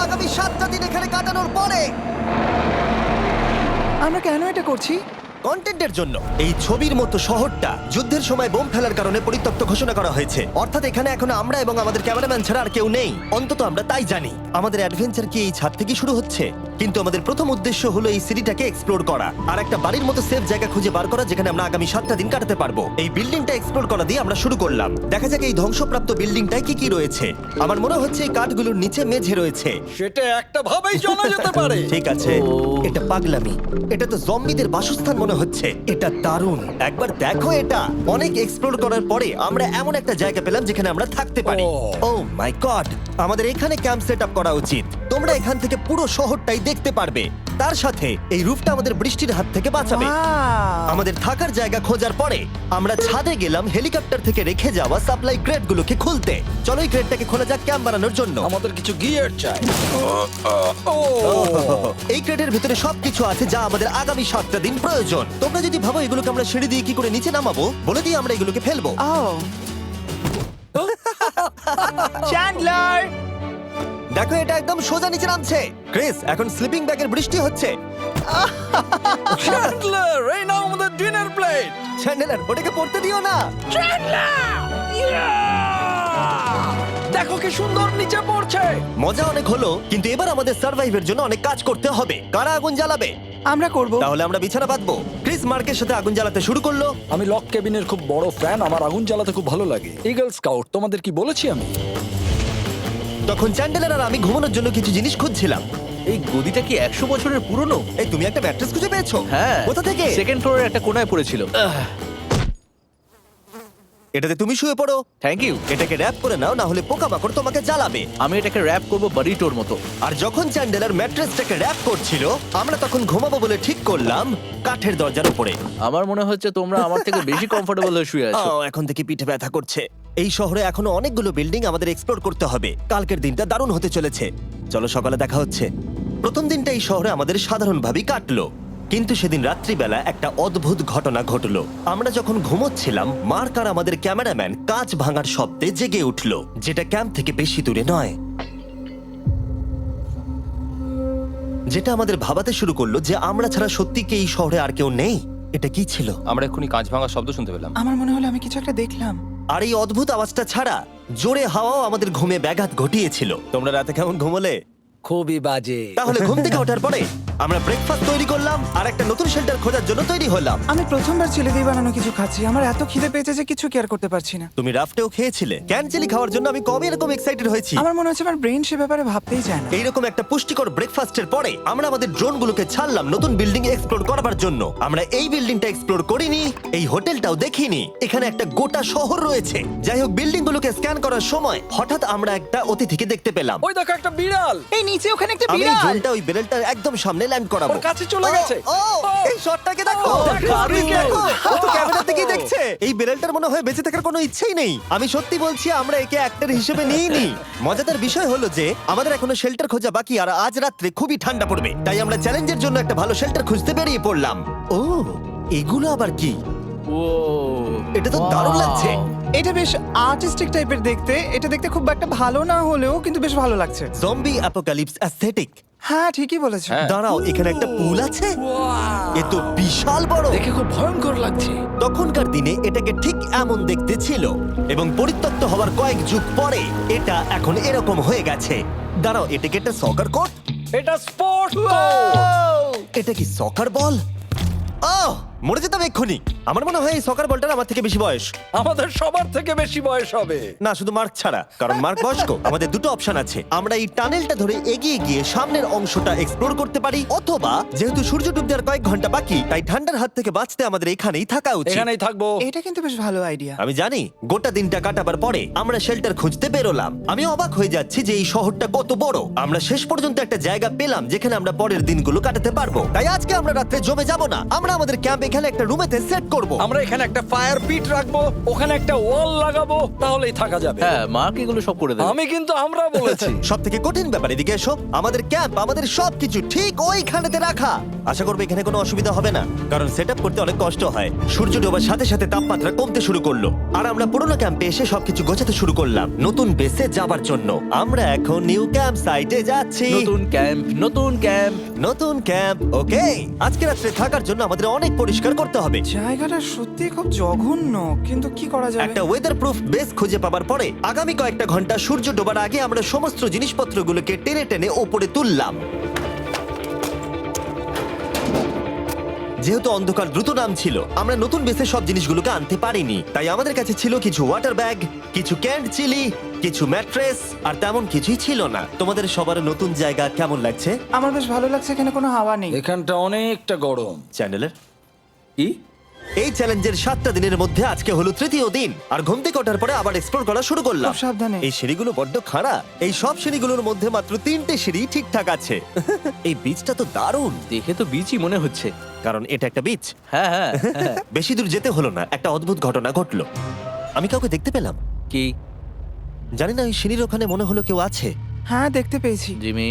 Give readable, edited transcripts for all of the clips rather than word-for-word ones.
আগামী 7টা দিন এখানে কাটানোর পরে আমরা কেন এটা করছি? কন্টেন্টের জন্য এই ছবির মতো শহরটা যুদ্ধের সময় বোম ফেলার কারণে পরিত্যক্ত ঘোষণা করা হয়েছে। অর্থাৎ এখানে এখন আমরা এবং আমাদের ক্যামেরাম্যান ছাড়া আর কেউ নেই, অন্তত আমরা তাই জানি। আমাদের অ্যাডভেঞ্চার কি এই ছাদ থেকে শুরু হচ্ছে? কিন্তু আমাদের প্রথম উদ্দেশ্য হলো এই সিটিটাকে এক্সপ্লোর করা আর একটা বাড়ির মতো সেফ জায়গা খুঁজে বার করা যেখানে আমরা আগামী 7টা দিন কাটাতে পারবো। এই বিল্ডিংটা এক্সপ্লোর করা দিয়ে আমরা শুরু করলাম। দেখা যাক এই ধ্বংসপ্রাপ্ত বিল্ডিংটায় কি কি রয়েছে। আমার মনে হচ্ছে এই কাঠগুলোর নিচে মেঝে রয়েছে। সেটা একটা ভাবেই জানা যেতে পারে। ঠিক আছে, এটা পাগলামি। এটা তো জম্বিদের বাসস্থান মনে হচ্ছে। এটা দারুণ, একবার দেখো এটা। অনেক এক্সপ্লোর করার পরে আমরা এমন একটা জায়গা পেলাম যেখানে আমরা থাকতে পারি। ও মাই গড, আমাদের এখানে ক্যাম্প সেট আপ করা উচিত। তোমরা এখান থেকে পুরো শহরটাই দেখতে পারবে। তার সাথে এই রুফটা আমাদের বৃষ্টির হাত থেকে বাঁচাবে। Wow! আমাদের থাকার জায়গা খোঁজার পরে আমরা ছাদে গেলাম হেলিকপ্টার থেকে রেখে যাওয়া সাপ্লাই ক্রেটগুলোকে খুলতে। চলো এই ক্রেটটাকে খোলা যাক ক্যাম্প বানানোর জন্য। আমাদের কিছু গিয়ার চাই। এই ক্রেটের ভিতরে সবকিছু আছে যা আমাদের আগামী 7টা দিন প্রয়োজন। তোমরা যদি ভাবো এগুলোকে আমরা সিঁড়ি দিয়ে কি করে নিচে নামাবো, বলে দিয়ে আমরা এগুলোকে ফেলবো। Oh! চ্যান্ডলার! দেখো এটা একদম সোজা নিচে নামছে। ক্রিস, এখন স্লিপিং ব্যাগের বৃষ্টি হচ্ছে। চ্যান্ডলার, এই নাও আমাদের ডিনার প্লেট। চ্যান্ডেলার, ওটাকে পড়তে দিও না। দেখো কি সুন্দর নিচে পড়ছে। মজা অনেক হলো, কিন্তু এবার আমাদের সার্ভাইভের জন্য অনেক কাজ করতে হবে। কারা আগুন জ্বালাবে? আমরা করব। তাহলে আমরা বিছানা বাঁধবো। ক্রিস মার্কের সাথে আগুন জ্বালাতে শুরু করলো। আমি লক কেবিনের খুব বড় ফ্যান, আমার আগুন জ্বালাতে খুব ভালো লাগে। ইগল স্কাউট, তোমাদের কি বলেছি আমি? তখন চ্যান্ডেলার আর আমি ঘুমানোর জন্য কিছু জিনিস খুঁজছিলাম। এই গদিটা কি 100 বছরের পুরনো? এই তুমি একটা ম্যাট্রেস খুঁজে পেয়েছো? হ্যাঁ। কোথা থেকে? সেকেন্ড ফ্লোরের একটা কোণায় পড়েছিল। এটাতে তুমি শুয়ে পড়ো। Thank you. এটাকে র‍্যাপ করে নাও, না হলে পোকামাকড় তোমাকে জ্বালাবে। আমি এটাকে র‍্যাপ করব বারিটোর মতো। আর যখন চ্যান্ডেলার ম্যাট্রেসটাকে র‍্যাপ করছিল, আমরা তখন ঘুমাবো বলে ঠিক করলাম কাঠের দরজার উপরে। আমার মনে হচ্ছে তোমরা আমার থেকে বেশি কমফোর্টেবল হয়ে শুয়ে আছো। এখন থেকে পিঠে ব্যথা করছে। এই শহরে এখনো অনেকগুলো বিল্ডিং আমাদের এক্সপ্লোর করতে হবে। কালকের দিনটা দারুণ হতে চলেছে। চলো সকালে দেখা হচ্ছে। প্রথম দিনটা এই শহরে আমাদের সাধারণভাবেই কাটলো, কিন্তু সেদিন রাত্রিবেলা একটা অদ্ভুত ঘটনা ঘটলো। আমরা যখন ঘুমোচ্ছিলাম, মার্ক আর আমাদের ক্যামেরাম্যান কাঁচ ভাঙার শব্দে জেগে উঠলো, যেটা ক্যাম্প থেকে বেশি দূরে নয়। যেটা আমাদের ভাবাতে শুরু করলো যে আমরা ছাড়া সত্যি কি এই শহরে আর কেউ নেই। এটা কি ছিল? আমরা এক্ষুনি কাঁচ ভাঙার শব্দ শুনতে পেলাম। আমার মনে হলো আমি কিছু একটা দেখলাম। আর এই অদ্ভুত আওয়াজটা ছাড়া জোরে হাওয়াও আমাদের ঘুমে ব্যাঘাত ঘটিয়েছিল। তোমরা রাতে কেমন ঘুমোলে? খুবই বাজে। তাহলে ঘুম থেকে ওঠার পরে আমরা ব্রেকফাস্ট তৈরি করলাম আর একটা নতুন শেল্টার খোঁজার জন্য তৈরি হলাম। আমি প্রথমবার ছেলে দিয়ে বানানো কিছু খাচ্ছি। আমার এত খিদে পেয়েছে যে কিছু কেয়ার করতে পারছি না। তুমি রাফটেও খেয়েছিলে। ক্যানচেলি খাওয়ার জন্য আমি কবে এরকম এক্সাইটেড হয়েছি। আমার মনে হচ্ছে আমার ব্রেন সে ব্যাপারে ভাবতেই চায় না। এইরকম একটা পুষ্টিকর ব্রেকফাস্টের পরে আমরা আমাদের ড্রোনগুলোকে ছাড়লাম নতুন বিল্ডিং এক্সপ্লোর করার জন্য। আমরা এই বিল্ডিংটা এক্সপ্লোর করিনি, এই হোটেলটাও দেখিনি। এখানে একটা গোটা শহর রয়েছে। যাই হোক, বিল্ডিংগুলোকে স্ক্যান করার সময় হঠাৎ আমরা একটা অতিথিকে দেখতে পেলাম। ওই দেখো একটা বিড়াল। এই নিচে ওখানে একটা আমি এই বিড়াল। ড্রোনটা ওই বেরেলটার একদম সামনে ল্যান্ড করাবো। ওর কাছে চলে গেছে। ও, এই শটটাকে দেখো। দারুণ। দেখো, ও তো ক্যামেরা থেকেই দেখছে। এই বেরেলটার মনে হয় বেঁচে থাকার কোনো ইচ্ছেই নেই। আমি সত্যি বলছি, আমরা একে অ্যাক্টর হিসেবে নিইনি। মজাদার বিষয় হলো যে আমাদের এখনো শেল্টার খোঁজা বাকি, আর আজ রাত্রে খুবই ঠান্ডা পড়বে। তাই আমরা চ্যালেঞ্জের জন্য একটা ভালো শেল্টার খুঁজতে বেরিয়ে পড়লাম। ও, এগুলো আবার কি? ও, এটা তো দারুণ লাগছে। এটা বেশ আর্টিস্টিক টাইপের দেখতে। এটা দেখতে খুব একটা ভালো না হলেও কিন্তু বেশ ভালো লাগছে। Zombie apocalypse aesthetic. হ্যাঁ, ঠিকই বলেছো। হ্যাঁ। দাঁড়াও, এখানে একটা পুল আছে। এ তো বিশাল বড়। দেখে খুব ভয়ঙ্কর লাগছে। তখনকার দিনে এটাকে ঠিক এমন দেখতে ছিল, এবং পরিত্যক্ত হওয়ার কয়েক যুগ পরে এটা এখন এরকম হয়ে গেছে। দাঁড়াও, এটাকে একটা সকার কোর্ট? এটা স্পোর্ট। এটা কি সকার বল? আহ, মরে যেতাম এক্ষুনি। আমার মনে হয় এই সকার বলটার আমার থেকে বেশি বয়স। আমাদের সবার থেকে বেশি বয়স হবে। না, শুধু মার্ক ছাড়া, কারণ মার্ক বয়স্ক। আমাদের দুটো অপশন আছে। আমরা এই টানেলটা ধরে এগিয়ে গিয়ে সামনের অংশটা এক্সপ্লোর করতে পারি, অথবা যেহেতু সূর্য ডুব দেওয়ার কয়েক ঘন্টা বাকি, তাই ঠান্ডার হাত থেকে বাঁচতে আমাদের এখানেই থাকা উচিত। এখানেই থাকবো। এটা কিন্তু বেশ ভালো আইডিয়া। আমি জানি। গোটা দিনটা কাটাবার পরে আমরা শেল্টার খুঁজতে বেরোলাম। আমি অবাক হয়ে যাচ্ছি যে এই শহরটা কত বড়। আমরা শেষ পর্যন্ত একটা জায়গা পেলাম যেখানে আমরা পরের দিনগুলো কাটাতে পারবো। তাই আজকে আমরা রাত্রে জমে যাব না। আমরা আমাদের ক্যাম্প এখানে একটা রুমেতে সেট করব। আমরা এখানে একটা ফায়ার পিট রাখবো, ওখানে একটা ওয়াল লাগাবো, তাহলেই থাকা যাবে। হ্যাঁ মার্ক এগুলো সব করে দেবে। আমি কিন্তু আমরা বলেছি। সব থেকে কঠিন ব্যাপার, এদিকে এসো। আমাদের ক্যাম্প, আমাদের সবকিছু ঠিক ওইখানেতে রাখা। আশা করবো এখানে কোনো অসুবিধা হবে না, কারণ সেট আপ করতে অনেক কষ্ট হয়। সূর্য ডোবার সাথে সাথে তাপমাত্রা কমতে শুরু করলো, আর আমরা পুরোনো ক্যাম্পে এসে সবকিছু গোছাতে শুরু করলাম নতুন বেসে যাবার জন্য। আমরা এখন নিউ ক্যাম্প সাইটে যাচ্ছি। নতুন ক্যাম্প, নতুন ক্যাম্প। নতুন ক্যাম্প, ওকে। আজকে রাত্রে থাকার জন্য আমাদের অনেক পরিষ্কার করতে হবে। জায়গাটা সত্যি খুব জঘন্য, কিন্তু কি করা যাবে? একটা ওয়েদার প্রুফ বেস খুঁজে পাবার পরে আগামী কয়েকটা ঘন্টা সূর্য ডোবার আগে আমরা সমস্ত জিনিসপত্রগুলোকে টেনে টেনে ওপরে তুললাম। যেহেতু অন্ধকার দ্রুত নামছিল, আমরা নতুন বেসে সব জিনিসগুলোকে আনতে পারিনি, তাই আমাদের কাছে ছিল কিছু ওয়াটার ব্যাগ, কিছু ক্যান্ড চিলি, কিছু ম্যাট্রেস, আর তেমন কিছুই ছিল না। তোমাদের সবার নতুন জায়গা কেমন লাগছে? আমার বেশ ভালো লাগছে, এখানে কোনো হাওয়া নেই। এখানটা অনেকটা গরম। চ্যানেলের কি? এই চ্যালেঞ্জের 7টা দিনের মধ্যে আজকে হলো তৃতীয় দিন, আর ঘুম থেকে ওঠার পরে আবার এক্সপ্লোর করা শুরু করলাম। খুব সাবধানে। এই সিঁড়িগুলো বড্ড খাড়া। এই সব সিঁড়িগুলোর মধ্যে মাত্র 3টে সিঁড়ি ঠিকঠাক আছে। এই বীজটা তো দারুণ, দেখে তো বিচই মনে হচ্ছে। কারণ এটা একটা বীজ। হ্যাঁ হ্যাঁ হ্যাঁ। বেশি দূর যেতে হলো না, একটা অদ্ভুত ঘটনা ঘটলো। আমি কাউকে দেখতে পেলাম, কি? জানি না, ওই সিঁড়ির ওখানে মনে হলো কেউ আছে। হ্যাঁ, দেখতে পেয়েছি। জিমি,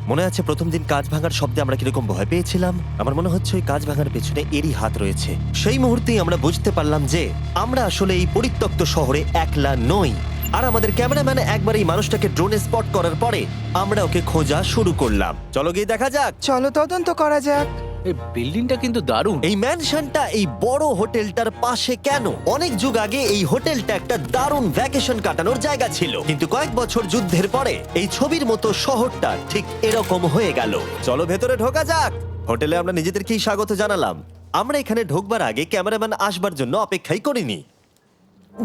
মনে আছে প্রথম দিন কাঁচ ভাঙার শব্দে আমরা কিরকম ভয় পেয়েছিলাম? আমার মনে হচ্ছে ওই কাঁচ ভাঙার পেছনে এরই হাত রয়েছে। সেই মুহূর্তেই আমরা বুঝতে পারলাম যে আমরা আসলে এই পরিত্যক্ত শহরে একলা নই। আর আমাদের ক্যামেরাম্যান একবার এই মানুষটাকে ড্রোনে স্পট করার পরে আমরা ওকে খোঁজা শুরু করলাম। চলো গিয়ে দেখা যাক। চলো তদন্ত করা যাক। এই বিল্ডিংটা কিন্তু দারুণ। এই ম্যানশনটা এই বড় হোটেলটার পাশে কেন? অনেক যুগ আগে এই হোটেলটা একটা দারুণ ভ্যাকেশন কাটানোর জায়গা ছিল, কিন্তু কয়েক বছর যুদ্ধের পরে এই ছবির মতো শহরটা ঠিক এরকম হয়ে গেল। চলো ভেতরে ঢোকা যাক। হোটেলে আমরা নিজেদেরকেই স্বাগত জানালাম। আমরা এখানে ঢোকবার আগে ক্যামেরাম্যান আসবার জন্য অপেক্ষাই করিনি।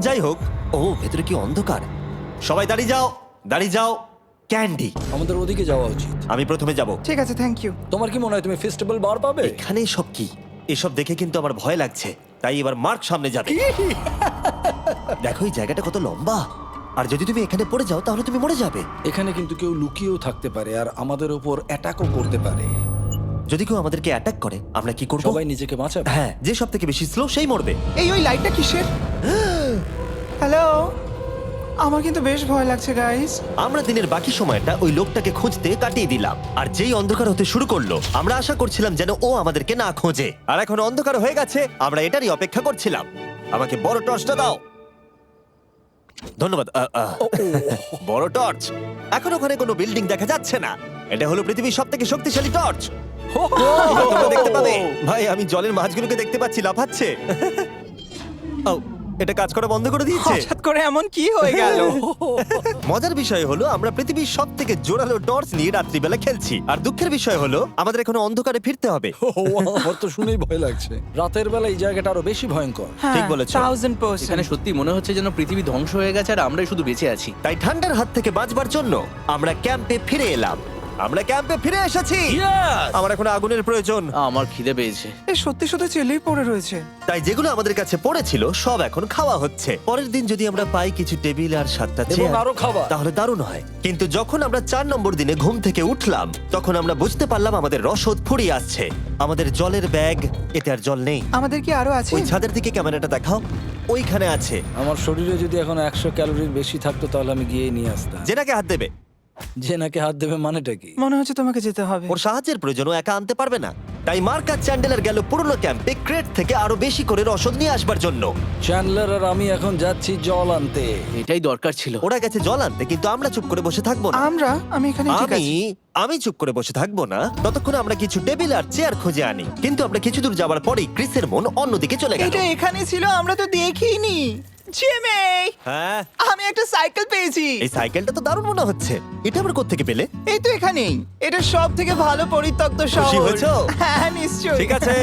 যাই হোক, ও ভেতরে কি অন্ধকার। সবাই দাঁড়িয়ে যাও, দাঁড়িয়ে যাও। ক্যান্ডি, আমাদের ওদিকে যাওয়া উচিত। আমি প্রথমে যাব। ঠিক আছে, থ্যাংক ইউ। তোমার কি মনে হয় তুমি ফেস্টিভ্যাল বার পাবে? এখানে সব কি? এসব দেখে কিন্তু আমার ভয় লাগছে, তাই এবার মার্ক সামনে যাবে। দেখো এই জায়গাটা কত লম্বা, আর যদি তুমি এখানে পড়ে যাও তাহলে তুমি মরে যাবে। এখানে কিন্তু কেউ লুকিয়েও থাকতে পারে আর আমাদের উপর অ্যাটাকও করতে পারে। যদি কেউ আমাদেরকে অ্যাটাক করে আমরা কি করব? সবাই নিজেকে বাঁচাবে। হ্যাঁ, যে সব থেকে বেশি স্লো সেই মরবে। ওই লাইটটা কিসের? হ্যালো, আমার কিন্তু বেশ ভয় লাগছে গাইস। আমরা দিনের বাকি সময়টা ওই লোকটাকে খুঁজতে কাটিয়ে দিলাম, আর যেই অন্ধকার হতে শুরু করলো আমরা আশা করছিলাম যেন ও আমাদেরকে না খোঁজে। আর এখন অন্ধকার হয়ে গেছে, আমরা এটারই অপেক্ষা করছিলাম। আমাকে বড় টর্চটা দাও। ধন্যবাদ। বড় টর্চ। এখন ওখানে কোনো বিল্ডিং দেখা যাচ্ছে না। এটা হলো পৃথিবীর সবথেকে শক্তিশালী টর্চ। এবার তোমরা দেখতে পাবে। ভাই, আমি জলের মাছগুলোকে দেখতে পাচ্ছি লাফাচ্ছে। ও, এটা কাজ করা বন্ধ করে দিয়েছে। হঠাৎ করে এমন কি হয়ে গেল? মজার বিষয় হলো আমরা পৃথিবীর সব থেকে জোরালো টর্চ নিয়ে রাত্রিবেলা খেলছি, আর দুঃখের বিষয় হলো আমাদের এখন অন্ধকারে ফিরতে হবে। আমার তো শুনেই ভয় লাগছে। রাতের বেলা এই জায়গাটা আরো বেশি ভয়ঙ্কর। ঠিক বলেছো। 1000%। এখানে সত্যি মনে হচ্ছে যেন পৃথিবী ধ্বংস হয়ে গেছে আর আমরাই শুধু বেঁচে আছি। তাই ঠান্ডার হাত থেকে বাঁচবার জন্য আমরা ক্যাম্পে ফিরে এলাম। আমরা ক্যাম্পে ফিরে এসেছি। আমার এখন আগুনের প্রয়োজন। আমার খিদে পেয়েছে। এ সত্যি সত্যি চেলেই পড়ে রয়েছে। তাই যেগুলো আমাদের কাছে পড়েছিল সব এখন খাওয়া হচ্ছে। পরের দিন যদি আমরা পাই কিছু টেবিল আর 7টা এবং চেয়ার আরো খাবার। তাহলে দারুণ হয়। কিন্তু যখন আমরা 4 নম্বর দিনে ঘুম থেকে উঠলাম তখন আমরা বুঝতে পারলাম আমাদের রসদ ফুরিয়ে আসছে। আমাদের জলের ব্যাগ, এতে আর জল নেই। আমাদের কি আরো আছে? ওই ছাদের দিকে ক্যামেরাটা দেখাও, ওইখানে আছে। আমার শরীরে যদি এখন 100 ক্যালোরির বেশি থাকতো তাহলে আমি গিয়ে নিয়ে আসতাম। জেনাকে হাত দেবে। যে নাকি হাত দেবে মানেটা কি? মনে হচ্ছে তোমাকে যেতে হবে। ওর সাহায্যের প্রয়োজন, ও একা আনতে পারবে না। তাই মার্ক আর চ্যান্ডেলার গেল পুরনো ক্যাম্পে ক্রেট থেকে আরো বেশি করে রসদ নিয়ে আসবার জন্য। চ্যান্ডলার আর আমি এখন যাচ্ছি জল আনতে। এটাই দরকার ছিল। ওরা গেছে জল আনতে, কিন্তু আমরা চুপ করে বসে থাকবো না। আমি এখানে ঠিক আমি আছি। আমি চুপ করে বসে থাকবো না ততক্ষণ আমরা কিছু টেবিল আর চেয়ার খুঁজে আনি। কিন্তু আমরা কিছু দূর যাবার পরেই ক্রিসের মন অন্যদিকে চলে গেল। এটা এখানে ছিল, আমরা তো দেখিনি। জিমি, হ্যাঁ, আমি একটা সাইকেল পেয়েছি। এই সাইকেলটা তো দারুণ মনে হচ্ছে। এটা আবার কোত্থেকে পেলে? এই তো এখানেই। এটা সব থেকে ভালো পরিত্যক্ত খুশি শহর। হয়েছো? হ্যাঁ, নিশ্চয়ই। ঠিক আছে,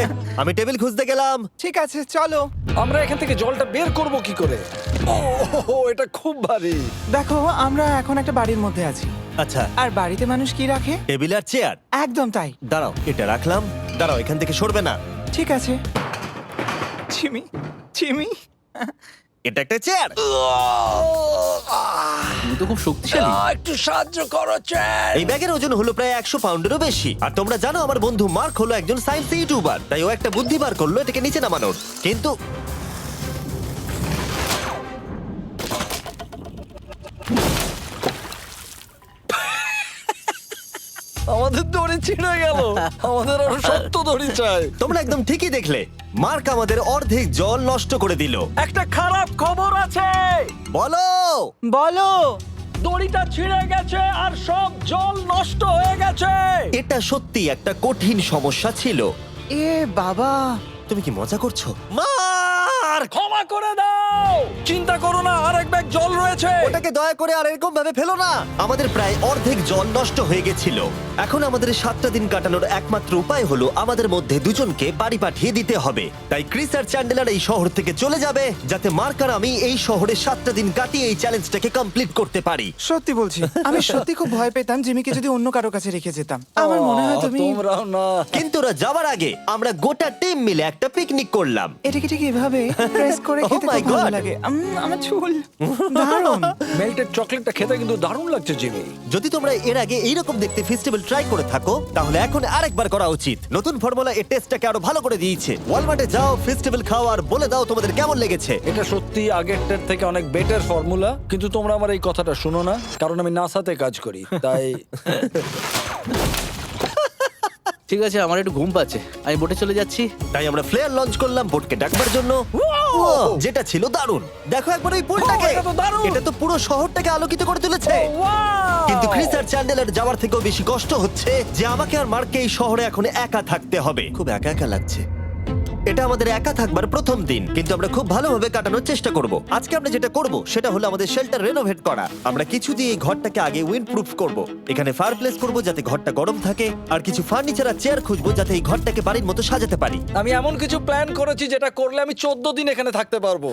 আমি টেবিল খুঁজতে গেলাম। ঠিক আছে, চলো। আমরা এখান থেকে জলটা বের করব কি করে? ও, এটা খুব ভারী। দেখো, আমরা এখন একটা বাড়ির মধ্যে আছি। আচ্ছা, আর বাড়িতে মানুষ কি রাখে? টেবিল আর চেয়ার। একদম তাই। দাঁড়াও, এটা রাখলাম। দাঁড়াও, এখান থেকে সরবে না। ঠিক আছে। চিমি, চিমি, এটা একটা চেয়ার। তুমি তো খুব শক্তিশালী। একটু সাহায্য করো চ্যান। এই ব্যাগের ওজন হলো প্রায় 100 পাউন্ডেরও বেশি। আর তোমরা জানো আমার বন্ধু মার্ক হলো একজন সায়েন্স ইউটিউবার, তাই ও একটা বুদ্ধি বার করলো এটাকে নিচে নামানোর। কিন্তু আমাদের দড়ি ছিঁড়ে গেল। আমাদের আরো শক্ত দড়ি চাই। তোমরা একদম ঠিকই দেখলে, মার্ক আমাদের অর্ধেক জল নষ্ট করে দিল। একটা খারাপ খবর আছে, বলো। বলো। দড়িটা ছিঁড়ে গেছে আর সব জল নষ্ট হয়ে গেছে। এটা সত্যি একটা কঠিন সমস্যা ছিল। এ বাবা। তুমি কি মজা করছো? মার্ক, ক্ষমা করে দাও। চিন্তা করো না, আরেক ব্যাগ জল রয়েছে। ওটাকে দয়া করে আর এরকম ভাবে ফেলো না। আমাদের প্রায় অর্ধেক জল নষ্ট হয়ে গেছিল। এখন আমাদের 7টা দিন কাটানোর একমাত্র উপায় হলো আমাদের মধ্যে দুজনকে বাড়ি পাঠিয়ে দিতে হবে। তাই ক্রিস আর চ্যান্ডেলার এই শহর থেকে চলে যাবে, যাতে মার্ক আর আমি এই শহরে 7টা দিন কাটিয়ে এই চ্যালেঞ্জটাকে কমপ্লিট করতে পারি। সত্যি বলছি, আমি সত্যি খুব ভয় পেতাম জিমিকে যদি অন্য কারো কাছে রেখে যেতাম। আমার মনে হয় তুমি তোমরাও না। কিন্তু ওরা যাওয়ার আগে আমরা গোটা টিম মিলে একটা পিকনিক করলাম। এটাকে ঠিক এভাবে প্রেস করে খেতে Oh my খুব ভালো God! লাগে। আমার চুল দারুণ। মেল্টেড চকলেটটা খেতে কিন্তু দারুণ লাগছে জিমি। যদি তোমরা এর আগে এইরকম দেখতে ফেস্টিভ্যাল ট্রাই করে থাকো, তাহলে এখন আরেকবার করা উচিত। নতুন ফর্মুলা এই টেস্টটাকে আরো ভালো করে দিয়েছে। ওয়ালমার্টে যাও, ফেস্টিভ্যাল খাও আর বলে দাও তোমাদের কেমন লেগেছে। এটা সত্যি আগেরটার থেকে অনেক বেটার ফর্মুলা, কিন্তু তোমরা আমার এই কথাটা শোনো না, কারণ আমি নাসাতে কাজ করি, তাই ঠিক আছে, আমার একটু ঘুম পাচ্ছে, আমি বোটে চলে যাচ্ছি। তাই আমরা ফ্লেয়ার লঞ্চ করলাম বোটকে ডাকবার জন্য। Wow! যেটা ছিল দারুণ। দেখো একবার ওই পোলটাকে। এটা তো দারুণ! এটা তো পুরো শহরটাকে আলোকিত করে তুলেছে। কিন্তু ক্রিস আর চ্যান্ডেলার যাওয়ার থেকেও বেশি কষ্ট হচ্ছে যে আমাকে আর মার্ককে এই শহরে এখন একা থাকতে হবে। খুব একা একা লাগছে। এটা আমাদের একা থাকবার প্রথম দিন, কিন্তু আমরা খুব ভালোভাবে কাটানোর চেষ্টা করব। আজকে আমরা যেটা করব সেটা হলো আমাদের শেল্টার রেনোভেট করা। আমরা কিছু দিয়ে এই ঘরটাকে আগে উইন্ড প্রুফ করব। এখানে ফায়ারপ্লেস করব যাতে ঘরটা গরম থাকে, আর কিছু ফার্নিচার আর চেয়ার খুঁজবো যাতে এই ঘরটাকে বাড়ির মতো সাজাতে পারি। আমি এমন কিছু প্ল্যান করেছি যেটা করলে আমি 14 দিন এখানে থাকতে পারবো।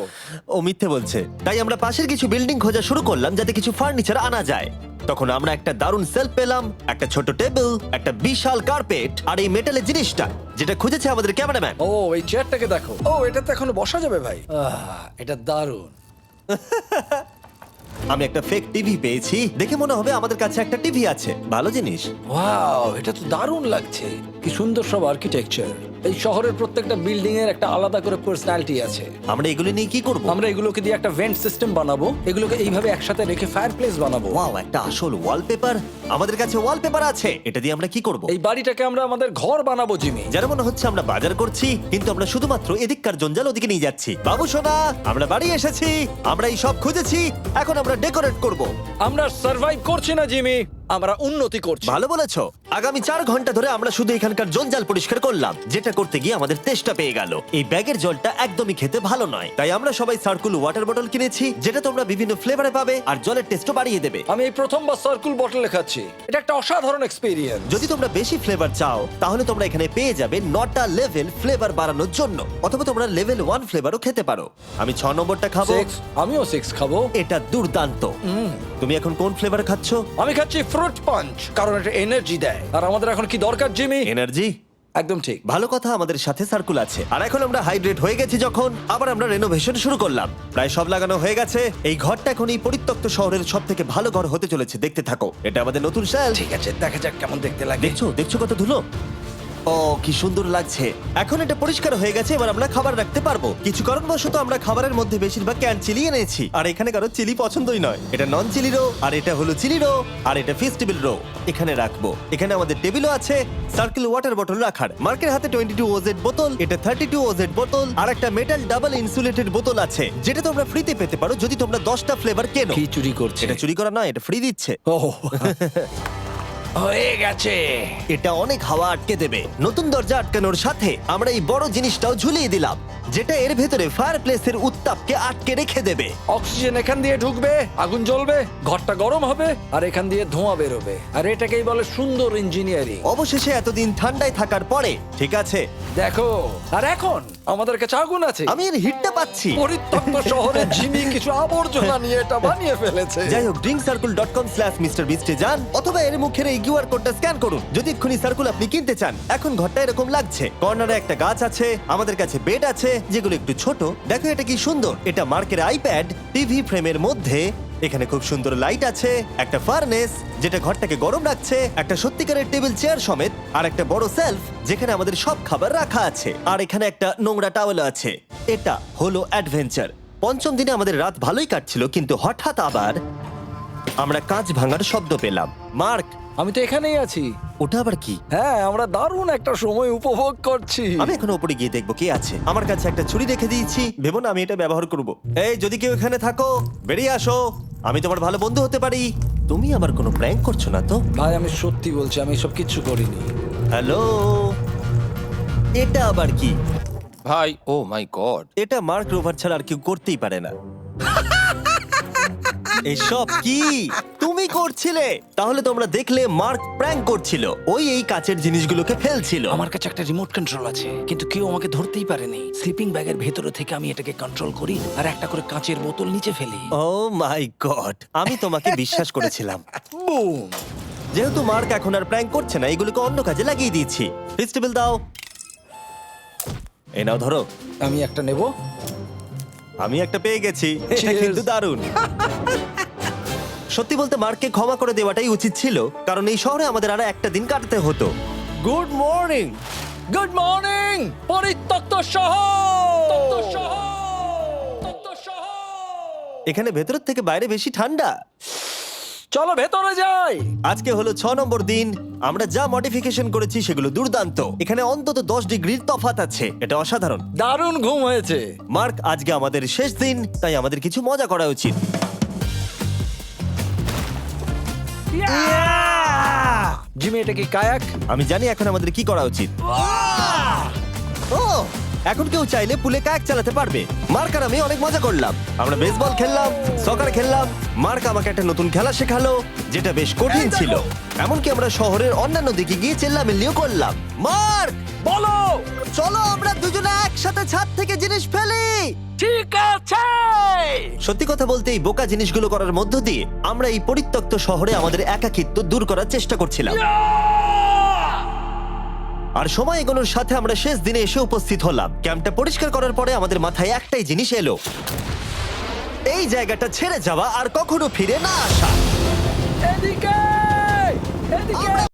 ও মিথ্যে বলছে। তাই আমরা পাশের কিছু বিল্ডিং খোঁজা শুরু করলাম যাতে কিছু ফার্নিচার আনা যায়। তখন আমরা একটা দারুণ সেলফ পেলাম, একটা ছোট টেবিল, একটা বিশাল কার্পেট আর এই মেটালের জিনিসটা যেটা খুঁজেছে আমাদের ক্যামেরাম্যান। ও এই চেয়ারটাকে দেখো। ও এটাতে এখনো বসা যাবে ভাই। এটা দারুণ। আমি একটা ফেক টিভি পেয়েছি, দেখে মনে হবে আমাদের কাছে একটা টিভি আছে। ভালো জিনিস। ওয়াও, এটা তো দারুণ লাগছে। কি সুন্দর সব আর্কিটেকচার। এই শহরের প্রত্যেকটা বিল্ডিং এর একটা আলাদা করে পার্সোনালিটি আছে। আমরা এগুলো নিয়ে কি করব? আমরা এগুলোকে দিয়ে একটা ভেন্ট সিস্টেম বানাবো, এগুলোকে এইভাবে একসাথে রেখে ফায়ারপ্লেস বানাবো। ওয়াও, একটা আসল ওয়ালপেপার। আমাদের কাছে ওয়ালপেপার আছে। এটা দিয়ে আমরা কি করব? এই বাড়িটাকে আমরা আমাদের ঘর বানাবো জিমি। যেন মনে হচ্ছে আমরা বাজার করছি, কিন্তু আমরা শুধুমাত্র এদিককার জঞ্জাল ওদিকে নিয়ে যাচ্ছি। বাবু সোনা, আমরা বাড়ি এসেছি। আমরা এই সব খুঁজেছি, এখন আমরা ডেকোরেট করব। আমরা সার্ভাইভ করছি না জিমি, আমরা উন্নতি করছি। ভালো বলেছো। আগামী 4 ঘন্টা ধরে আমরা শুধু এখানকার জঞ্জাল পরিষ্কার করলাম, যেটা করতে গিয়ে আমাদের তেষ্টা পেয়ে গেল। এই ব্যাগের জলটা একদমই খেতে ভালো নয়, তাই আমরা সবাই সার্কুল ওয়াটার বটল কিনেছি, যেটা তোমরা বিভিন্ন ফ্লেভারে পাবে আর জলের টেস্টও বাড়িয়ে দেবে। আমি এই প্রথমবার সার্কুল বটলে খাচ্ছি, এটা একটা অসাধারণ এক্সপেরিয়েন্স। যদি তোমরা বেশি ফ্লেভার চাও, তাহলে তোমরা এখানে পেয়ে যাবে 9টা লেভেল ফ্লেভার বাড়ানোর জন্য, অথবা তোমরা লেভেল 1 ফ্লেভারও খেতে পারো। আমি 6 নম্বরটা খাবো। আমিও 6 খাবো। এটা দুর্দান্ত। তুমি এখন কোন ফ্লেভার খাচ্ছো? আমি খাচ্ছি ফ্রুট পাঞ্চ, কারণ এটা এনার্জি দেয়। আর আমাদের এখন কি দরকার জিমি? এনার্জি। একদম ঠিক। ভালো কথা, আমাদের সাথে সার্কুল আছে। আর এখন আমরা হাইড্রেট হয়ে গেছি যখন, আবার আমরা রেনোভেশন শুরু করলাম। প্রায় সব লাগানো হয়ে গেছে। এই ঘরটা এখন এই পরিত্যক্ত শহরের সব থেকে ভালো ঘর হতে চলেছে। দেখতে থাকো, এটা আমাদের নতুন স্টাইল। ঠিক আছে, দেখা যাক কেমন দেখতে লাগে। দেখছো কত ধুলো। ও কি সুন্দর লাগছে। এখন এটা পরিষ্কার হয়ে গেছে, এবার আমরা খাবার রাখতে পারবো। কিছু কারণবশত আমরা খাবারের মধ্যে বেশিরভাগ ক্যান চিলি এনেছি, আর এখানে কারো চিলি পছন্দই নয়। এটা নন চিলি রো, আর এটা হলো চিলি রো, আর এটা ফেস্টিভ্যাল রো। এখানে রাখবো। এখানে আমাদের টেবিলও আছে, সার্কেল ওয়াটার বটল রাখার। মার্কের হাতে 22 ওজেড বোতল, এটা 32 ওজেড বোতল, আর একটা মেটাল ডাবল ইনসুলেটেড বোতল আছে, যেটা তোমরা ফ্রিতে পেতে পারো যদি তোমরা 10টা ফ্লেভার কেনো। কি চুরি করছে? এটা চুরি করা নয়, এটা ফ্রি দিচ্ছে। ও হয়ে গেছে। এটা অনেক হাওয়া আটকে দেবে। নতুন দরজা আটকানোর সাথে আমরা এই বড় জিনিসটাও ঝুলিয়ে দিলাম, যেটা এর ভেতরে ফায়ারপ্লেসের উত্তাপকে আটকে রেখে দেবে। অক্সিজেন এখান দিয়ে ঢুকবে, আগুন জ্বলবে, ঘরটা গরম হবে, আর এখান দিয়ে ধোঁয়া বেরোবে। আর এটাকেই বলে সুন্দর ইঞ্জিনিয়ারিং। অবশেষে এতদিন ঠান্ডায় থাকার পরে ঠিক আছে। দেখো, আর এখন আমাদের কাছে আগুন আছে। আমি এর হিটটা পাচ্ছি। পরিত্যক্ত শহরে জিমি কিছু আবর্জনা নিয়ে এটা বানিয়ে ফেলেছে। যাই হোক, drinkcircle.com/MrBeast এ যান অথবা এর মুখের এই কিউআর কোডটা স্ক্যান করুন যদি এক্ষুনি সার্কুল আপনি কিনতে চান। এখন ঘরটা এরকম লাগছে, কর্নারে একটা গাছ আছে, আমাদের কাছে বেড আছে যেগুলো একটু ছোট। দেখো এটা কি সুন্দর, এটা মার্কের আইপ্যাড টিভি ফ্রেমের মধ্যে। এখানে খুব সুন্দর লাইট আছে, একটা ফার্নেস যেটা ঘরটাকে গরম রাখছে, একটা সত্যিকারের টেবিল চেয়ার সমেত, আর একটা বড় সেলফ যেখানে আমাদের সব খাবার রাখা আছে, আর এখানে একটা নোংরা টাওয়েল আছে। এটা হলো অ্যাডভেঞ্চার। পঞ্চম দিনে আমাদের রাত ভালোই কাটছিল, কিন্তু হঠাৎ আবার আমরা কাঁচ ভাঙার শব্দ পেলাম। মার্ক, আমি তো এখানেই আছি। ওটা আবার কি? হ্যাঁ, আমরা দারুণ একটা সময় উপভোগ করছি। আমি এখন উপরে গিয়ে দেখবো কে আছে। আমার কাছে একটা ছুরি রেখে দিয়েছি, ভেবো না আমি এটা ব্যবহার করব। এই, যদি কেউ এখানে থাকো বেরিয়ে আসো, আমি তোমার ভালো বন্ধু হতে পারি। তুমি আমার কোনো প্র্যাঙ্ক করছো না তো? ভাই, আমি সত্যি বলছি, আমি এসব কিচ্ছু করিনি। হ্যালো, এটা আবার কি? ভাই, ও মাই গড। এটা মার্ক রোভার ছাড়া আর কেউ করতেই পারে না। এসব কি তুমি করছিলে? তাহলে তোমরা দেখলে মার্ক প্র্যাঙ্ক করছিল। ওই এই কাচের জিনিসগুলোকে ফেলছিল। আমার কাছে একটা রিমোট কন্ট্রোল আছে, কিন্তু কেউ আমাকে ধরতেই পারেনি। স্লিপিং ব্যাগের ভেতরে থেকে আমি এটাকে কন্ট্রোল করি আর একটা করে কাঁচের বোতল নিচে ফেলি। ও মাই গড, আমি তোমাকে বিশ্বাস করেছিলাম। বুম! যেহেতু মার্ক এখন আর প্র্যাঙ্ক করছে না, এগুলোকে অন্য কাজে লাগিয়ে দিয়েছি। ফেস্টিভ্যাল দাও। এই নাও, ধরো। আমি একটা নেব। আমি একটা পেয়ে গেছি। এটা Cheers! কিন্তু দারুণ। সত্যি বলতে মার্ককে ক্ষমা করে দেওয়াটাই উচিত ছিল, কারণ এই শহরে আমাদের আর একটা দিন কাটাতে হতো। Good morning. গুড মর্নিং পরিত্যক্ত শহর। এখানে ভেতরের থেকে বাইরে বেশি ঠান্ডা। চলো ভেতরে যাই। আজকে হলো 6 নম্বর দিন। আমরা যা মডিফিকেশন করেছি সেগুলো দুর্দান্ত। এখানে অন্তত 10 ডিগ্রির তফাৎ আছে, এটা অসাধারণ। দারুণ ঘুম হয়েছে। মার্ক, আজকে আমাদের শেষ দিন, তাই আমাদের কিছু মজা করা উচিত। জিমি, এটা কি কায়াক? আমি জানি এখন আমাদের কি করা উচিত। ও, এখন কেউ চাইলে পুলে কায়াক চালাতে পারবে। মার্ক আর আমি অনেক মজা করলাম। আমরা বেসবল খেললাম, সকার খেললাম। মার্ক আমাকে একটা নতুন খেলা শেখালো যেটা বেশ কঠিন ছিল। এমনকি আমরা শহরের অন্যান্য দিকে গিয়ে চেল্লামিল্লিও করলাম। মার্ক, বলো। চলো আমরা দুজনে একসাথে ছাদ থেকে জিনিস ফেলি। ঠিক আছে। সত্যি কথা বলতে এই বোকা জিনিসগুলো করার মধ্য দিয়ে আমরা এই পরিত্যক্ত শহরে আমাদের একাকিত্ব দূর করার চেষ্টা করছিলাম। আর সময় এগোনোর সাথে আমরা শেষ দিনে এসে উপস্থিত হলাম। ক্যাম্পটা পরিষ্কার করার পরে আমাদের মাথায় একটাই জিনিস এলো, এই জায়গাটা ছেড়ে যাওয়া আর কখনো ফিরে না আসা। এদিকে